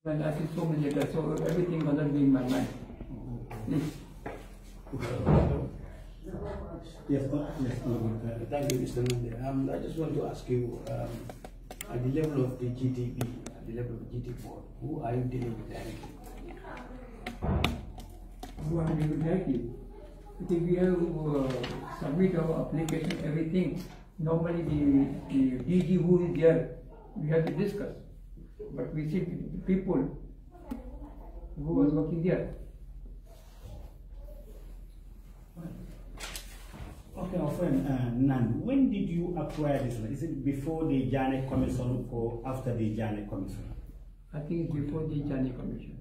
When I see so many letters, so everything must not be in my mind. Please. Yes, thank you, Mr. Nande. I just want to ask you, at the level of the GTB, at the level of the GT board, who are you dealing with directly? Who are dealing directly? I think we have submit our application, everything. Normally the DG who is there, we have to discuss. But we see people who was working there. Okay, my friend Nan, when did you acquire this one? Is it before the Ghana Commission or after the Ghana Commission? I think it's before the Ghana Commission.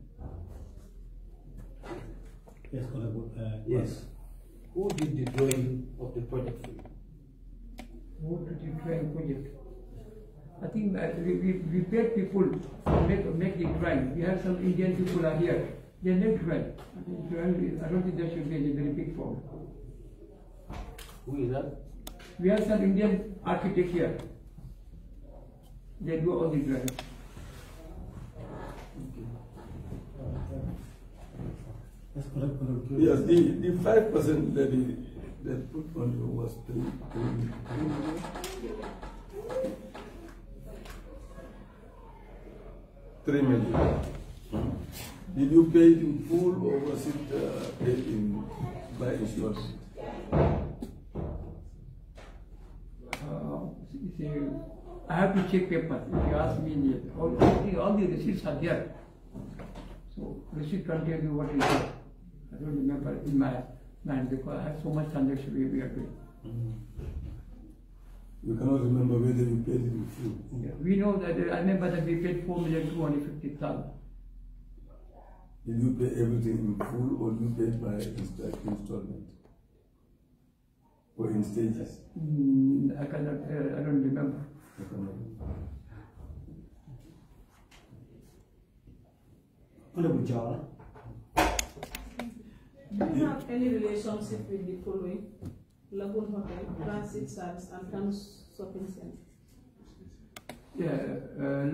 Yes, Honorable. Yes. Who did the drawing of the project for you? Who did the drawing project? I think we paid people to make the drawing. We have some Indian people are here. They make drawing. I don't think there should be a very big problem. Who is that? We have some Indian architect here. They do all the drawing. Yes, the 5% that put on you was 3 million. Did you pay it in full or was it paid by installment? I have to check papers. If you ask me, all the receipts are there. So receipt can tell you what is there. I don't remember in my mind because I have so much transaction we are doing. You cannot remember whether you paid it in full. Yeah. We know that I remember that we paid 4,250,000. Did you pay everything in full or you paid by installment? Or in stages? I cannot, I don't remember. Honorable Jawara. Do you have any relationship with the following? Lagoon Hotel, Transit Service, and Canus Shopping Center? Yeah,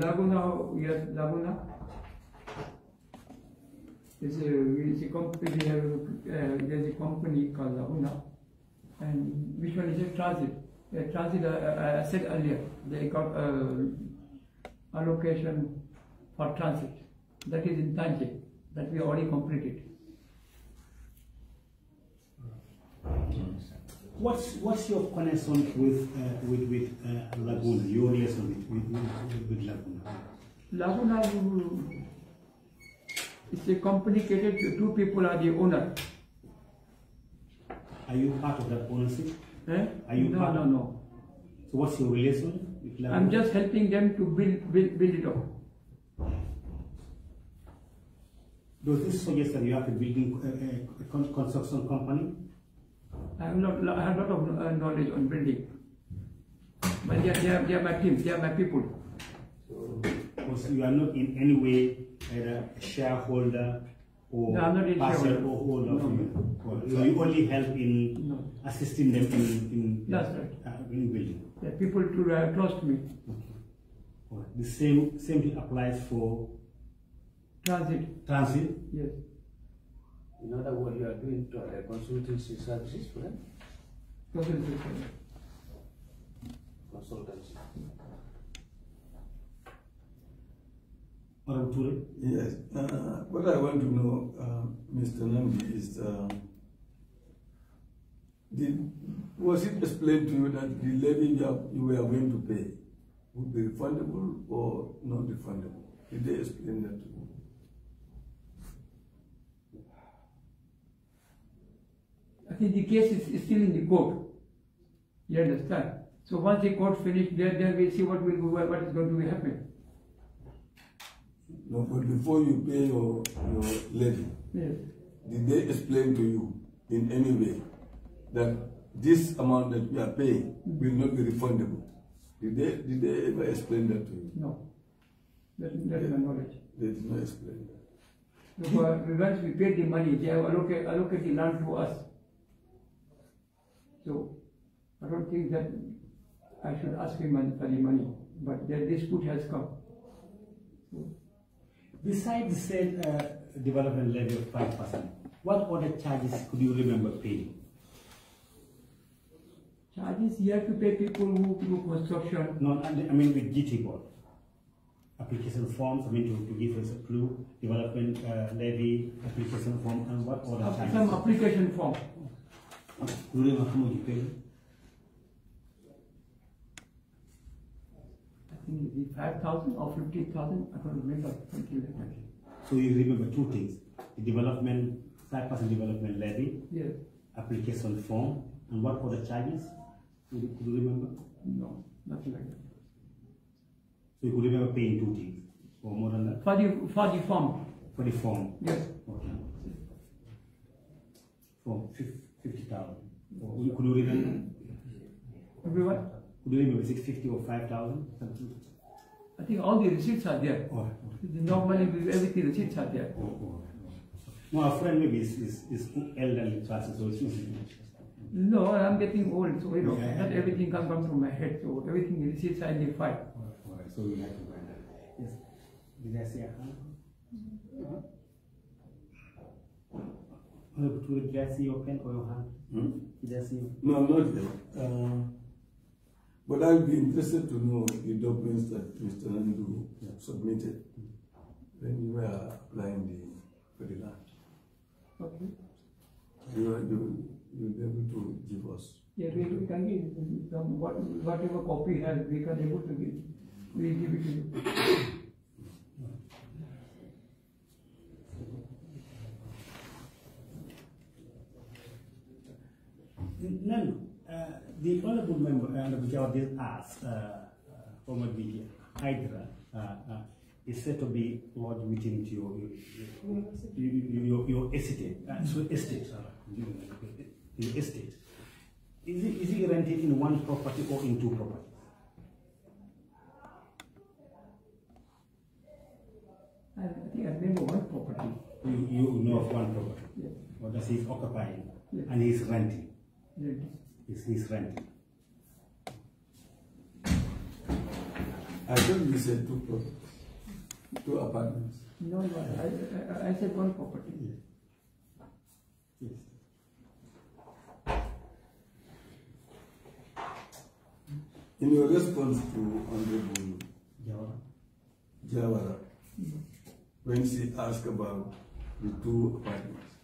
Laguna, yes, Laguna. There's a company, there's a company called Laguna. And which one is it? Transit. Transit, I said earlier, they got allocation for transit. That is in Tanjik, that we already completed. What's your connection with Laguna? Your relation with Laguna? Laguna is a complicated. 2 people are the owner. Are you part of that ownership? Are you part? No. So what's your relation with Laguna? I'm just helping them to build it up. Does this suggest that you have a building construction company? I have a lot of knowledge on building. But they are my team, they are my people. So you are not in any way either a shareholder or no, I'm not in partial shareholder. holder of you. So you only help in assisting them in That's right. In building. The people to trust me. Okay. The same thing applies for Transit. Transit? Yes. In other words, you are doing consultancy services for them? Consultancy. Yes. What I want to know, Mr. Nandi, is was it explained to you that the levy you were going to pay would be refundable or not refundable? Did they explain that to you? I think the case is still in the court. You understand? So once the court finished, then we'll see what is going to be happening. No, but before you pay your levy, yes, did they explain to you in any way that this amount that we are paying will not be refundable? Did they ever explain that to you? No. That is my knowledge. They did not explain that. Because once we paid the money, they have allocate the land to us. So I don't think that I should ask him for the money. But the dispute has come. So, Besides said development levy of 5%, what other charges could you remember paying? Charges you have to pay people who do construction. No, I mean with GT board. Application forms, I mean to give us a clue, development levy, application form, and what other charges? Some application form. Do you remember how much you paid? I think it is 5,000 or 50,000. I don't remember. So you remember two things: the development 5% development levy, Yes. application form, and what other charges? Could you remember? No, nothing like that. So you could remember paying two things, or more than that? For the form. For the form? Yes. Okay. For 50,000. Could you remember? Everyone? Could you remember 650 or 5,000? I think all the receipts are there. Oh. Normally, everything receipts are there. No, our friend maybe is elderly classes, so it's No, I'm getting old, so Yeah. not everything can come from my head. So everything receipts are in the file. so you have to buy that. Yes. Did I say did I see your pen or your hand? Did I see your... No, not yet. But I'd be interested to know the documents that Mr. Nandu submitted when you were applying for the land. Okay. You'll be able to give us. Yeah, we can give some, whatever copy has, we can able to give. We give it to you. No, the honorable member, which I did ask, former DG Hydra, is said to be lodged within your estate. Your estate. Is it rented in one property or in two properties? I think I remember one property. You know of one property? Yes. Or does he's occupying? Yes. And he's renting? Yes. He's renting. I thought you said two properties, two apartments. No, I said one property. Yes. In your response to Honorable Jawara, when she asked about the two apartments,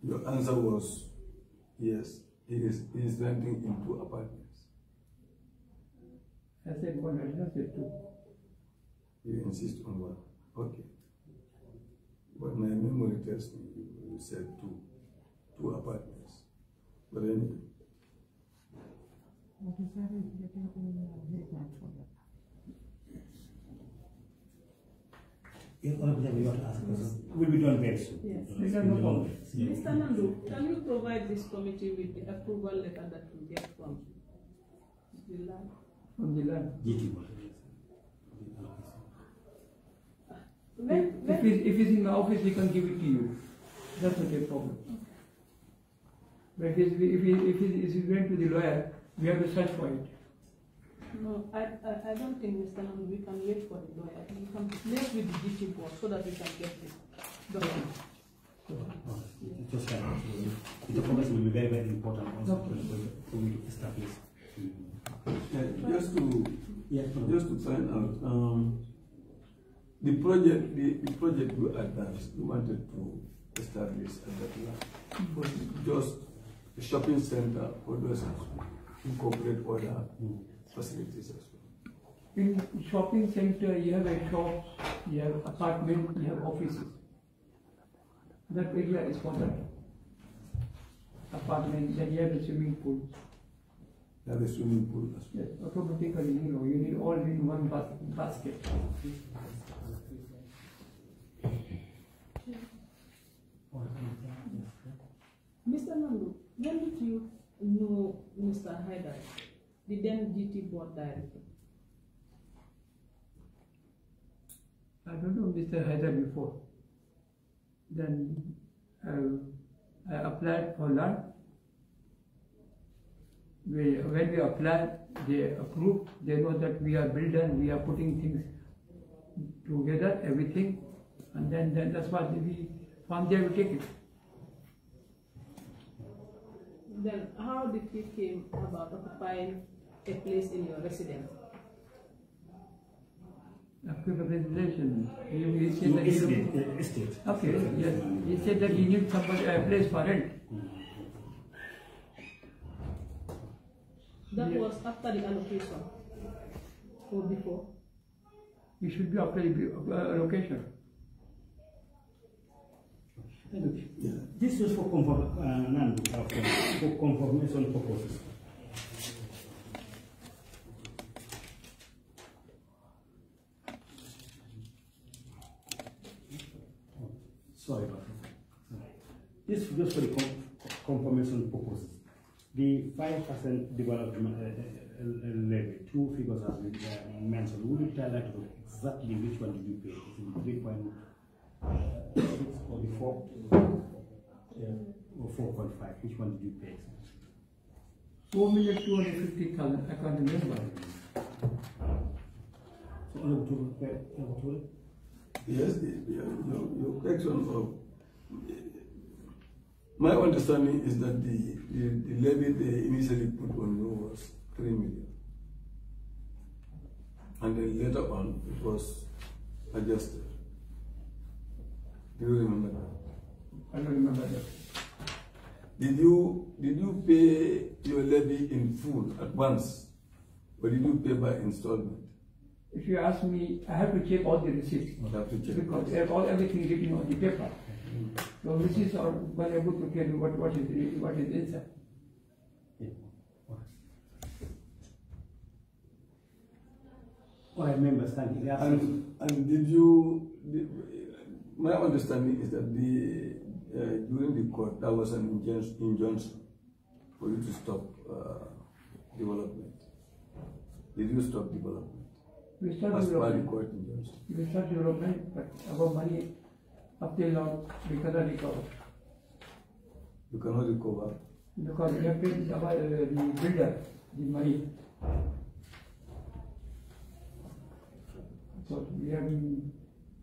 your answer was yes, he is renting in two apartments. I said one, I did not say two. You insist on one. Okay. But my memory tells me you said two apartments. But anyway. Yes, Honorable, you want to ask a question? Will be done very soon. Yes. Will be done very soon. Mr. Nandu, can you provide this committee with the approval letter that we get from the land? From the land. GT board. If it's in my office, we can give it to you. That's not a problem. But if it went to the lawyer, we have to search for it. No, I don't think, Mr. Nandu, we can wait for the lawyer. We can liaise with the GT board so that we can get this document. Just like the progress will be very, very important also for me to establish. Just to find out, the project you advanced, you wanted to establish at that land, was just a shopping center or does it incorporate other facilities as well? In shopping center, you have a shop, you have apartment, you have offices. That area is for that. Apartment, then you have the swimming pool. You have a swimming pool as well. Yes, automatically, you need all in one basket. Mr. Nandu, when did you know Mr. Haidar, the then GT board director? I don't know Mr. Haidar before. Then I applied for land. When we apply, they approve. They know that we are builder, we are putting things together everything, and then that's what we from there we take it. Then how did he came about occupying a place in your residence? After the presentation, he said that estate. okay, yes, he said that he needs somebody a place for rent. That was after the allocation or before? It should be after the allocation. Yeah. This was for confirmation purposes. Sorry about that. This was just for the confirmation purposes. The 5% development levy, two figures have been mentioned. Would you tell us exactly which one did you pay? Is it 3.6 or the 4? Or 4.5? Which one did you pay? 4,250,000. I can't remember. So only two. Yes, your question of my understanding is that the levy they initially put on you was 3 million. And then later on it was adjusted. Do you remember that? I don't remember that. Did you pay your levy in full at once, or did you pay by installment? If you ask me, I have to check all the receipts. You have to check. Because everything is written on the paper. So receipts are well able to tell you what is inside. All right, members, thank you. And my understanding is that during the court there was an injunction for you to stop development. Did you stop development? We start As per the development. court injunction. We start development, but our money up till now we cannot recover. You cannot recover. Because we have paid the builder the money. So we have been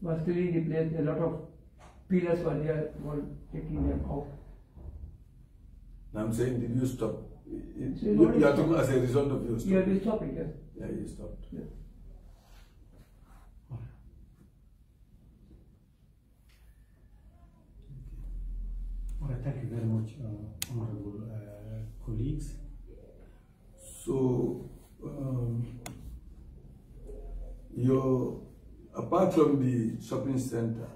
mostly replaced. A lot of pillars were there, were taking them out. I'm saying, did you stop? So You are talking as a result of your stop. Yeah, we stopped it, yes. Yeah, you stopped. Yes. All right, thank you very much, honorable colleagues. So, apart from the shopping center,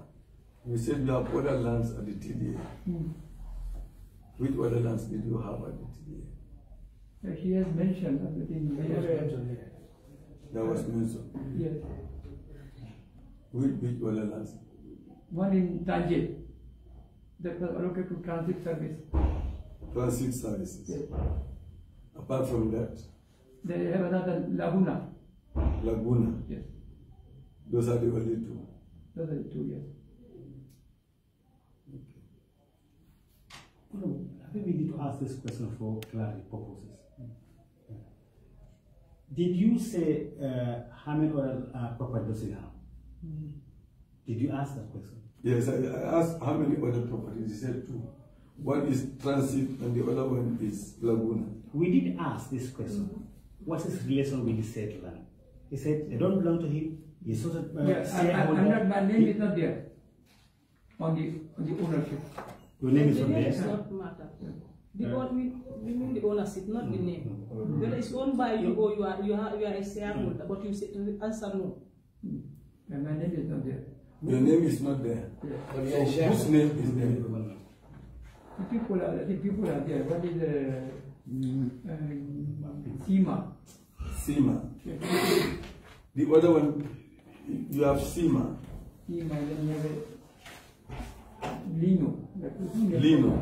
you said you have other lands at the TDA. Which other lands did you have at the TDA? He has mentioned everything. That was mentioned. Yes. Which other lands? One in Tanjil, that was allocated to transit service. Transit services. Yes. Apart from that, They have another Laguna. Laguna. Yes. Those are the only two. Those are the two, yes. I think we need to ask this question for clarity purposes. Did you say how many other property does it have? Did you ask that question? Yes, I asked how many other properties. He said two. One is transit and the other one is Laguna. We did ask this question. What's his relation with the said land? He said they don't belong to him. He's also my name is not there on the ownership. Your name is The not name there. does not matter. We mean the ownership, not the name. Whether it's owned by you or you are a shareholder, but you say answer no. And my name is not there. Your name is not there. But you are Whose shareholder. name is there? The people are there. What is Sima? Sima. The other one, you have Sima. Sima, then you have Lino. Lino.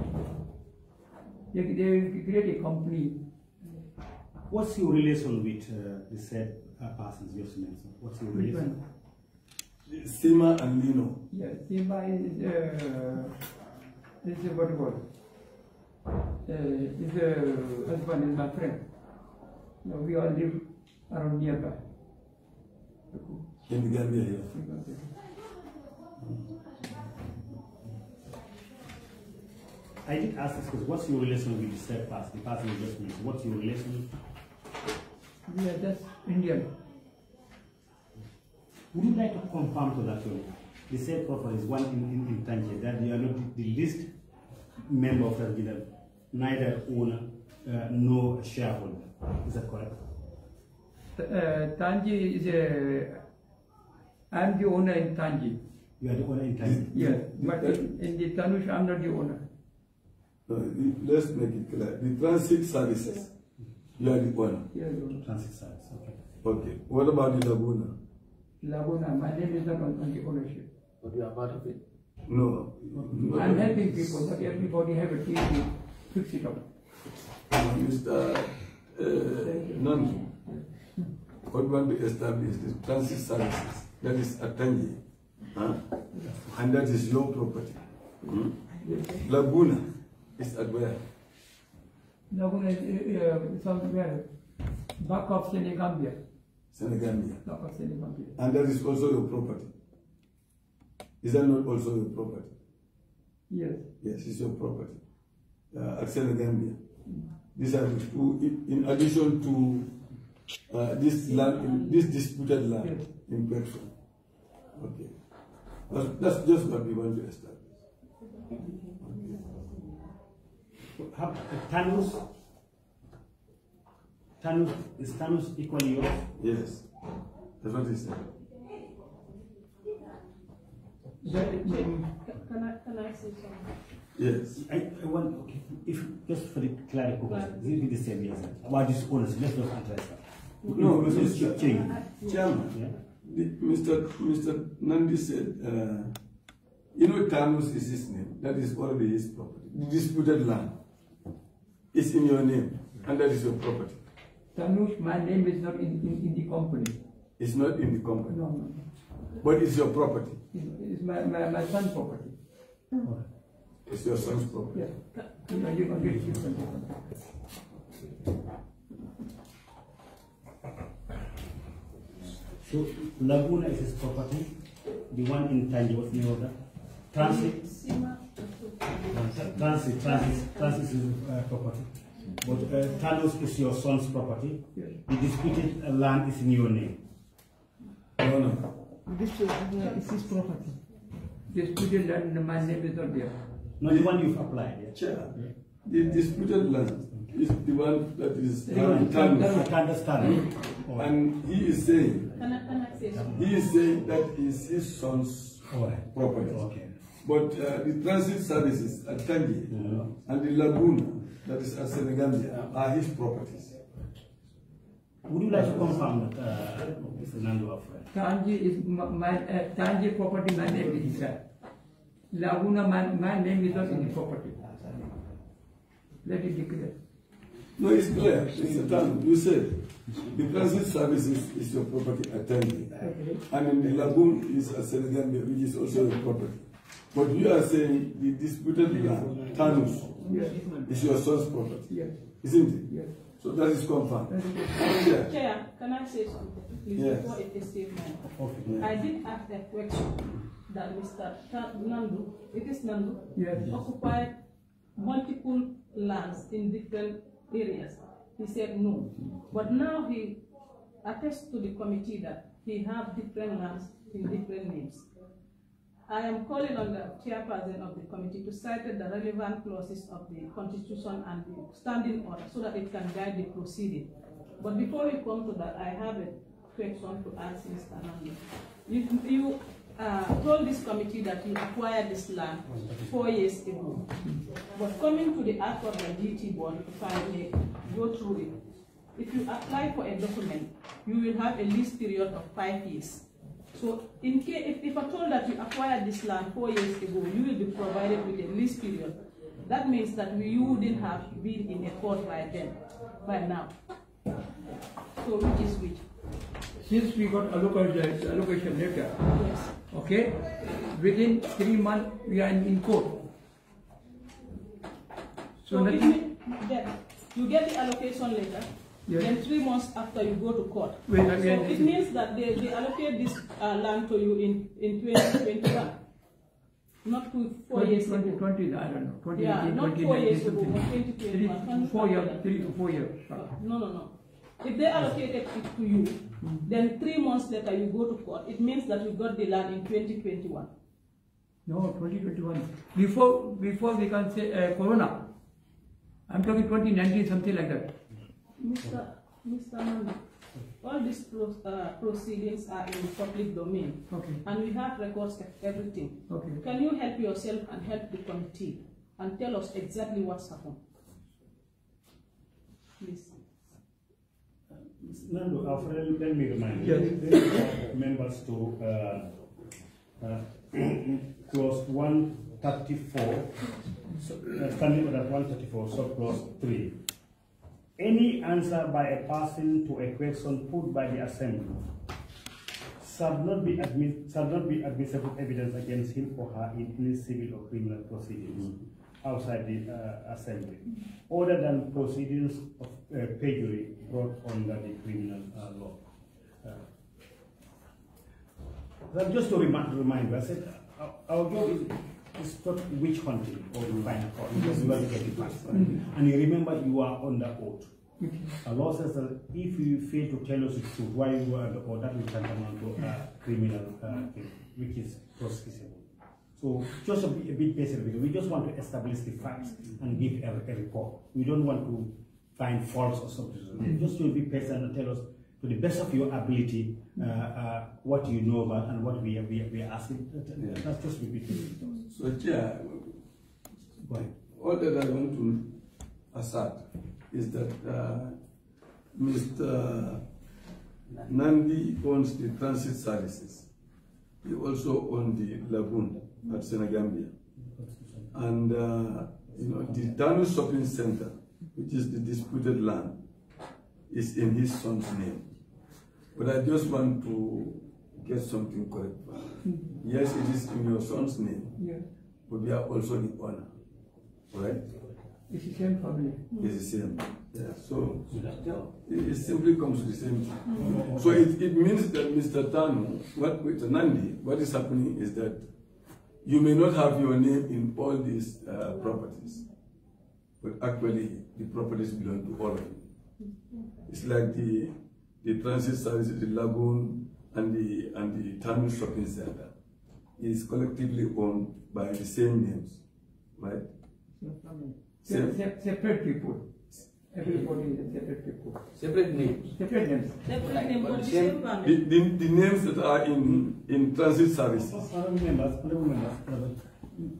They create a company. What's your relation with the said persons just mentioned? What's your Which relation? one? Sima and Lino. Yeah, Sima is what you call? Is a husband and my friend. We all live around nearby. In the Gambia here. I did ask this because what's your relation with the third party, the person you just mentioned? What's your relation? We are just Indian. Would you like to confirm to that one? The said profile is one in Tangier, that you are not the least member of that village, neither owner nor shareholder. Is that correct? Tangi is I am the owner in Tangi. You are the owner in Tangier? Yes, but in the Tanush I am not the owner. Let's make it clear. The transit services, you are the owner. Yes, Transit service, okay. Okay. What about the Laguna? Laguna, my name is not on the ownership. But you are part of it. No. I'm helping people, but everybody have a team to fix it up. Mr. Nandu, what we want to establish is transit services. That is at Tangi. And that is your property. Laguna is at where? Laguna is somewhere back of Senegambia. Senegambia. Back of Senegambia. And that is also your property. Is that not also your property? Yes. Yes, it's your property. At Senegambia. These are the two, in addition to this land, this disputed land in question. Okay. That's just what we want to establish. Is Tanus equally yours? Yes. That's what he said. Can I say something? Yes. I want, okay, if just for the clarity purpose, this will be the same, yes. About this owners, let's not address that. No, Mr. Chairman, Mr. Nandi said, you know, Tanus is his name. That is already his property. The disputed land is in your name, and that is your property. Tanush, my name is not in the company. It's not in the company. No. But it's your property. It's my son's property. It's your son's property. Yes. You can get it different. So Laguna is his property, the one in Tangier, what's the name of that? Transit is his property. But Tanus is your son's property. Yes. The disputed land is in your name. No. This is his property. Disputed land, my name is not there. No, the one you've applied. Yeah. Chair, the disputed land is the one that is Tanus. I understand. And he is saying, Can I say something? he is saying that is his son's property. Okay. But the transit services at Tangi and the Laguna, that is at Senegambia, are his properties. Would you like to confirm that, Mr. Nando? Tangi is my Tangi property, my name is there. Laguna, my name is not in the property. Let it be clear. No, it's clear. Mr. Tan, you said the transit services is your property at Tangi. Okay. And in the Lagoon is at Senegambia, which is also your property. But you are saying the disputed land, Tanus, is your son's property. Yes. Isn't it? Yes. So that is confirmed. Chair, can I say something, please, Yes. before it is statement? Okay. I did ask a question that Mr. Nandu, it is Nandu, Yes. occupied multiple lands in different areas. He said no. But now he attests to the committee that he have different lands in different names. I am calling on the chairperson of the committee to cite the relevant clauses of the Constitution and the standing order so that it can guide the proceeding. But before we come to that, I have a question to ask Mr. Nandu. You told this committee that you acquired this land 4 years ago. But coming to the act of the GT board, if I may go through it, if you apply for a document, you will have a lease period of 5 years. So in case, if I told that you acquired this land 4 years ago, you will be provided with a lease period. That means that you wouldn't have been in a court by now. So which is which? Since we got allocation letter, Yes. okay, within 3 months we are in court. So if you get the allocation letter, Yes. Then 3 months after you go to court. Wait, So it means that they allocate this land to you in 2021. Not 4 years ago. 2020, I don't know. 20, Yeah, 20, not 4 years ago, but 3 2021. to 4 years. No. If they allocated it to you, then 3 months later you go to court, it means that you got the land in 2021. No, 2021. Before we can say Corona. I'm talking 2019, something like that. Mr. Nandi, all these proceedings are in the public domain. Okay. And we have records of everything. Okay. Can you help yourself and help the committee and tell us exactly what's happened? Please. Nando, let me remind members to clause 134, standing order 134, sub-clause 3. Any answer by a person to a question put by the assembly shall not be admissible evidence against him or her in any civil or criminal proceedings outside the assembly, other than proceedings of perjury brought under the criminal law. Just to remind you, I said our job is not witch hunting or fine court, because you are getting facts. And you remember you are under oath. A law says that if you fail to tell us the truth why you are under oath, that will tantamount to a criminal thing, which is prosecutable. So just a bit patient, because we just want to establish the facts and give a report. We don't want to find faults or something. Just to be patient and tell us to the best of your ability what you know about and what we are asking. That's just repeating. So, Chair, all that I want to assert is that Mr. Nandi owns the transit services. He also owns the lagoon at Senegambia. And the Danu Shopping Center, which is the disputed land, is in his son's name. But I just want to get something correct. Yes, it is in your son's name, but we are also the owner, right? It's the same family. It's the same. Yeah. So it simply comes to the same thing. So it means that Mr. Tanu, Mr. Nandi, what is happening is that you may not have your name in all these properties, but actually the properties belong to all of you. It's like the transit service, the lagoon, and the Tanu Shopping Center is collectively owned by the same names, right? Separate people. Everybody is a separate people. Separate names. Separate names. Separate name, but the same family. The names that are in transit services. Honorable members,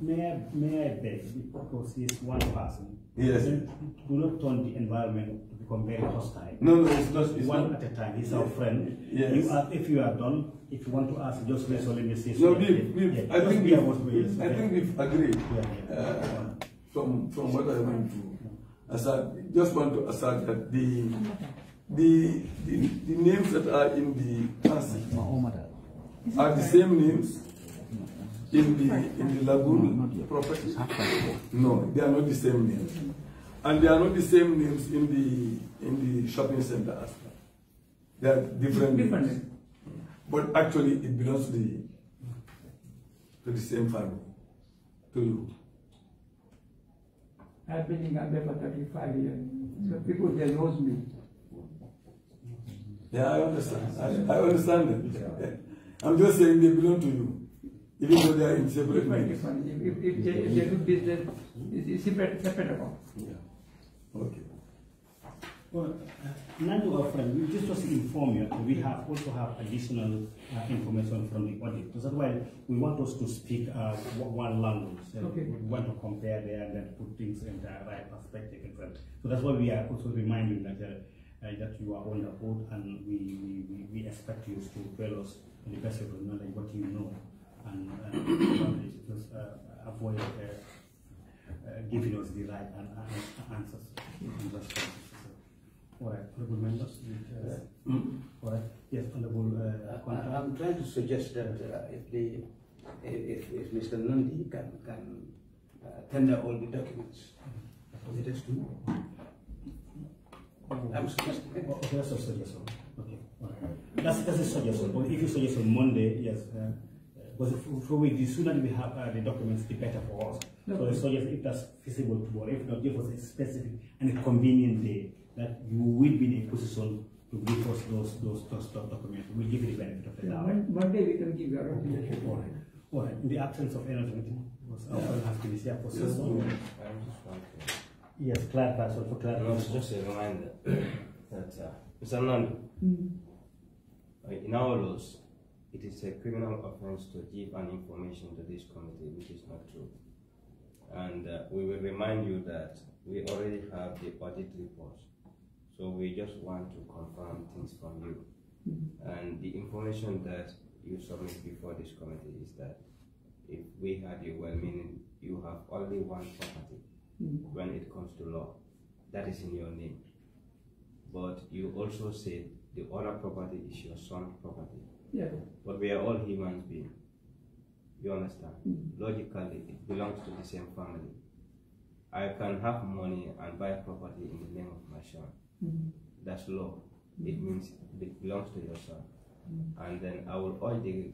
may I beg, because he is one person, Yes. do not turn the environment to become very hostile. No, it's not. It's one not. at a time. He's our friend. Yes. If you are done, if you want to ask, just raise your limit. No, I think we've agreed. From what I want to assert, just want to assert that the names that are in the transit are the same names in the lagoon property. No, they are not the same names, and they are not the same names in the shopping center as well. They are different names. But actually, it belongs to the same family, to you. I've been in Gambia for 35 years, so people they knows me. Yeah, I understand. I understand that. I'm just saying they belong to you, even though they are in separate names. If they do business, it's separate account. Yeah. Okay. Well, Nando, our friend, we just inform you that we also have additional information from the audit. That's why we want us to speak one language. Okay. We want to compare there and then put things in the right perspective. So that's why we are also reminding that that you are on the board, and we expect you to tell us in the best of your knowledge what you know, and just avoid giving us the right answers and responses. All right, honorable members. All right. Yes, honorable. I'm trying to suggest that if Mr. Nandi can tender all the documents, it is to I'm suggesting. Okay, that's a suggestion. Okay, all right. That's a suggestion. But if you suggest on Monday, yes. Because the sooner we have the documents, the better for us. So I suggest if that's feasible tomorrow, if not, give us a specific and a convenient day that you will be in a position to give us those documents. We'll give you the benefit of the doubt. Monday we can give you a All right. All right. In the absence of any other meeting, our friend has been here for so long. Yes, clarify. So for clarify. Just a reminder that Mr. Nandi, in our laws, it is a criminal offense to give an information to this committee which is not true. And we will remind you that we already have the audit reports. So we just want to confirm things from you. And the information that you submit before this committee is that if we had you well, meaning you have only one property when it comes to law, that is in your name. But you also said the other property is your son's property. Yeah. But we are all human beings. You understand? Logically, it belongs to the same family. I can have money and buy property in the name of my son. That's law. It means it belongs to your son. And then I will urge the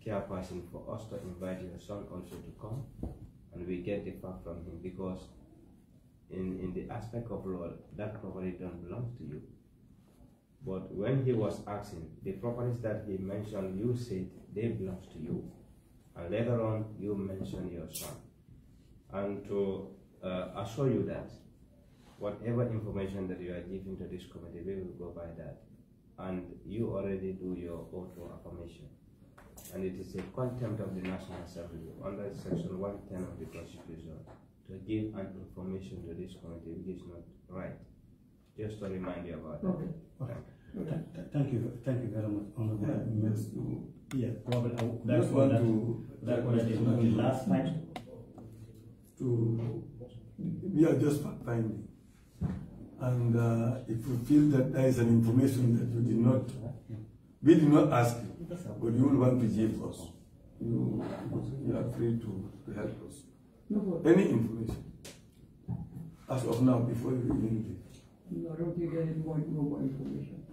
care person for us to invite your son also to come, and we get the fact from him, because in the aspect of law, that property don't belong to you. But when he was asking, the properties that he mentioned, you said they belong to you. And later on, you mentioned your son. And to assure you that whatever information that you are giving to this committee, we will go by that. And you already do your oath of affirmation. And it is a contempt of the National Assembly under Section 110 of the Constitution to give an information to this committee which is not right. Just to remind you about that. Okay. Thank you very much, Honorable. Yeah, Robert, That's one to last time. We are just finding. And if you feel that there is an information that we did not ask you, but you will want to give us, you are free to help us. Any information, as of now, before you even leave. No, I don't think there is no more information.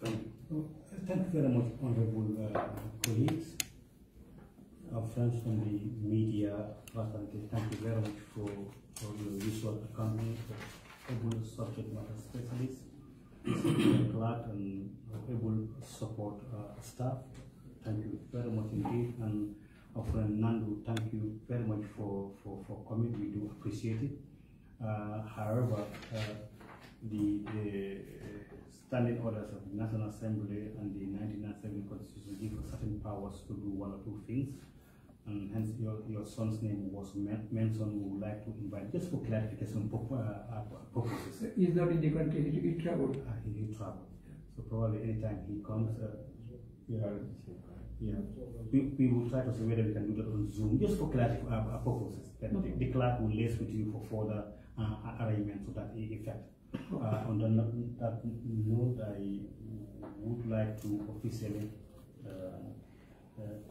Thank you. Thank you very much, honorable colleagues, our friends from the media fraternity. Thank you very much for your usual accompanying, for able subject matter specialists, clerk and able support staff. Thank you very much indeed. And our friend Nandu, thank you very much for coming. We do appreciate it. However, the standing orders of the National Assembly and the 1997 Constitution give us certain powers to do one or two things, and hence your son's name was mentioned. We would like to invite, just for clarification purposes. He's not in the country, he traveled. He traveled. So probably anytime he comes, we will try to see whether we can do that on Zoom, just for clarification purposes. That the clerk will liaise with you for further arrangements of that effect. On that note, I would like to officially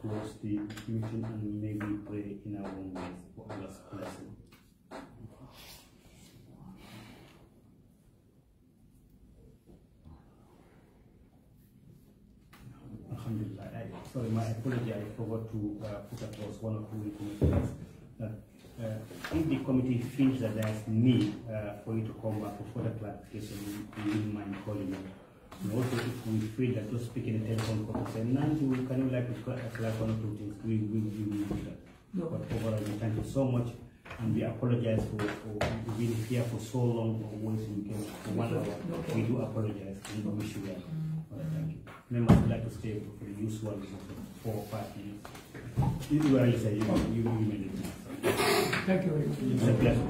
close the meeting and maybe pray in our own ways for Allah's blessing. Alhamdulillah. Sorry, my apology, I forgot to put across one or two information. If the committee feels that there is need for you to come back for further clarification, we wouldn't mind calling you. And also, if we feel that just speaking the telephone call and say, Nancy, can you like to clarify one or two things, we will do that. No. But overall, we thank you so much, and we apologize for being here for so long, or waiting for 1 hour. No. We do apologize, and we wish you well. Thank you. Members would like to stay for the usual 4 or 5 minutes. You may say you may. Thank you very much. It's a pleasure.